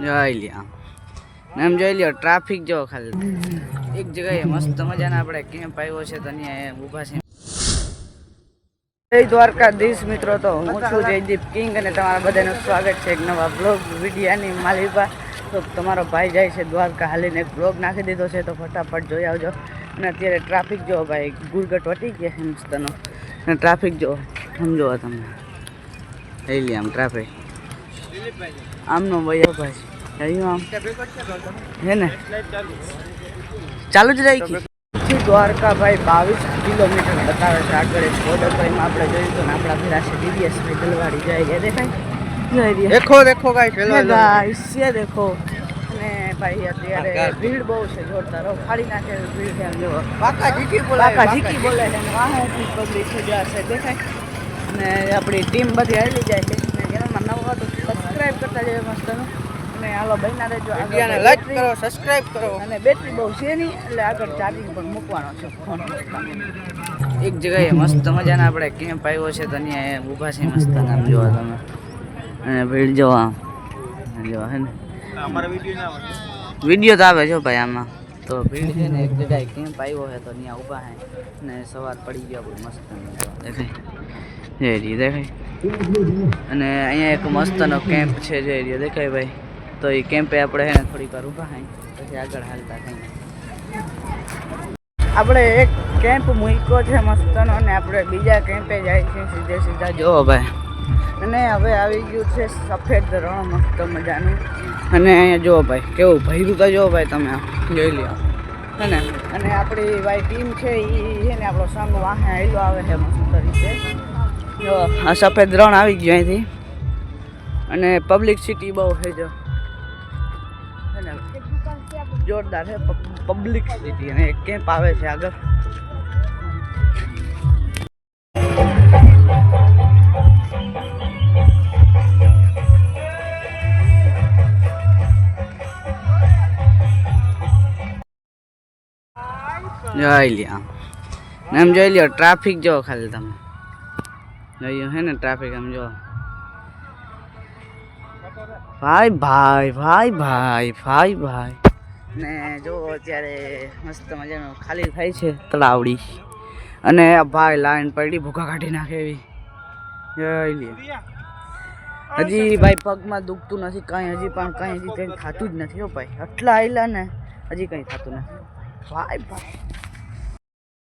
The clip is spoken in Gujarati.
જોઈ લ્યો એમ જોઈ લ્યો ટ્રાફિક જો ખાલી એક જગ્યાએ મસ્ત મજાના આપણે કેમ્પ આવ્યો છે તો અહીંયા ઊભા છે. જય દ્વારકાધીશ મિત્રો, તો હું છું જયદીપ કિંગ અને તમારા બધાનું સ્વાગત છે એક નવા બ્લોગ વિડીયાની માલિપા. તો તમારો ભાઈ જાય છે દ્વારકા હાલીને એક બ્લોગ નાખી દીધો છે તો ફટાફટ જોઈ આવજો. અને અત્યારે ટ્રાફિક જો ભાઈ ગુરગટ વટી ગયા છે મસ્તનો અને ટ્રાફિક જો સમજો તમે લઈ લે આમ ટ્રાફિક આમનો ભાઈ આવ્યું આમ હે ને ચાલુ જ રાખી દ્વારકા ભાઈ 22 કિલોમીટર બતાવે છે આગળ બોર્ડર પર. આપણે જોયું તો આપણા ભેરા છે ડીડીએસ ભાઈ દલવાડી જાય દેખાય દેખો ગાઈસ હેલો ગાઈસ ये देखो. અને ભાઈ અત્યારે ભીડ બહુ છે જોરદાર ખાલી નાખે ભીડ છે. જો કાકા જીકી બોલે છે વાહથી પબ્લિક છે જશે દેખાય. અને આપણી ટીમ બધી આવી જાય છે અને ચેનલમાં નવો તો સબસ્ક્રાઇબ કરતા જજો મસ્તનું. અને હાલો બહીના રહેજો, વિડિયોને લાઈક કરો, સબસ્ક્રાઇબ કરો. અને બેટરી બહુ છે નહીં એટલે આગળ ચાર્જિંગ પણ મૂકવાનો છે ફોન. એક જગ્યાએ મસ્ત મજાના આપણે કેમ્પ આવ્યો છે તો અહીંયા ઊભા છે મસ્ત નામ જોવા તમે. અને ભીડ જો આમ જો હે ને વિડીયો તો આવે છો ભાઈ આમાં. તો ભીડ છે ને એક જગ્યાએ કેમ્પ આવ્યો છે તો ત્યાં ઊભા છે ને સવાર પડી ગયો આપણે મસ્ત દેખાય જઈ દેખાય. અને અહીંયા એક મસ્તનો કેમ્પ છે જઈ દેખાય ભાઈ. તો એ કેમ્પે આપણે છે ને થોડીક વાર ઊભા થાય પછી આગળ હાલતા થાય. આપણે એક કેમ્પ મૂક્યો છે મસ્તનો અને આપણે બીજા કેમ્પે જાય છે સીધા જોવો ભાઈ. અને હવે આવી ગયું છે સફેદ રણ મસ્ત મજાનું. અને અહીંયા જુઓ ભાઈ કેવું ભર્યું તો જુઓ ભાઈ તમે જોઈ લ્યો હે ને. અને આપણી ભાઈ ટીમ છે એ છે ને આપણો સામે વાહે હેલો આવે છે મસ્ત રીતે. જો આ સફેદ રણ આવી ગયું અહીંથી. અને પબ્લિક સિટી બહુ છે જો હે ને જોરદાર છે પબ્લિક સિટી. અને એક કેમ્પ આવે છે આગળ. જોઈ લ્યો એમ જોઈ લ્યો ટ્રાફિક જો ખાલી તમે જોયું હે ને ટ્રાફિક આમ જો ભાઈ ને જો અત્યારે મસ્ત મજાનું ખાલી થાય છે તળાવડી. અને ભાઈ લાઈન પડી ભૂખા કાઢી નાખે એવી જોઈ લ્યો. હજી ભાઈ પગમાં દુખતું નથી કાંઈ, હજી પણ કંઈ થતું જ નથી હો ભાઈ. આટલા આવેલા ને હજી કંઈ થતું નથી ભાઈ.